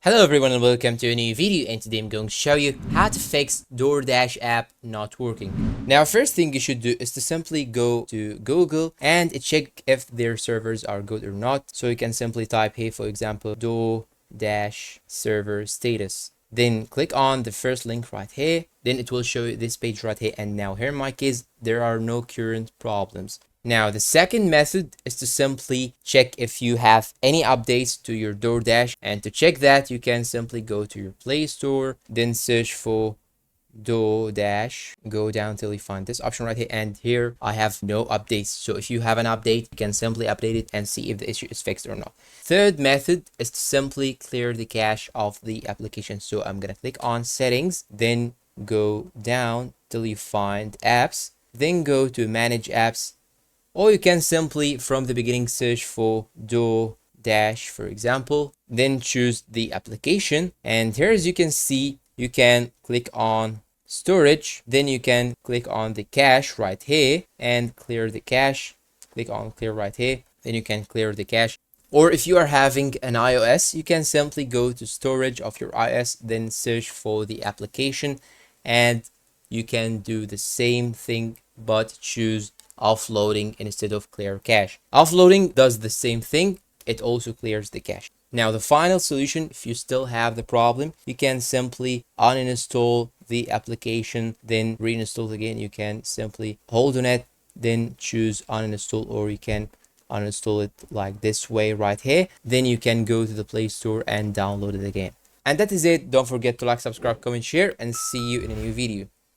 Hello everyone and welcome to a new video, and today I'm going to show you how to fix DoorDash app not working. Now, first thing you should do is to simply go to Google and check if their servers are good or not. So you can simply type here, for example, DoorDash server status. Then click on the first link right here. Then it will show you this page right here. And now here in my case, there are no current problems. Now, the second method is to simply check if you have any updates to your DoorDash. And to check that, you can simply go to your Play Store, then search for DoorDash. Go down till you find this option right here. And here I have no updates. So if you have an update, you can simply update it and see if the issue is fixed or not. Third method is to simply clear the cache of the application. So I'm going to click on Settings, then go down till you find Apps, then go to Manage Apps. Or you can simply from the beginning search for DoorDash, for example, then choose the application. And here, as you can see, you can click on storage, then you can click on the cache right here and clear the cache. Click on clear right here, then you can clear the cache. Or if you are having an iOS, you can simply go to storage of your iOS, then search for the application, and you can do the same thing but choose offloading instead of clear cache. Offloading does the same thing, it also clears the cache. Now, the final solution, if you still have the problem, you can simply uninstall the application, then reinstall it again. You can simply hold on it, then choose uninstall, or you can uninstall it like this way right here. Then you can go to the Play Store and download it again. And that is it. Don't forget to like, subscribe, comment, share, and see you in a new video.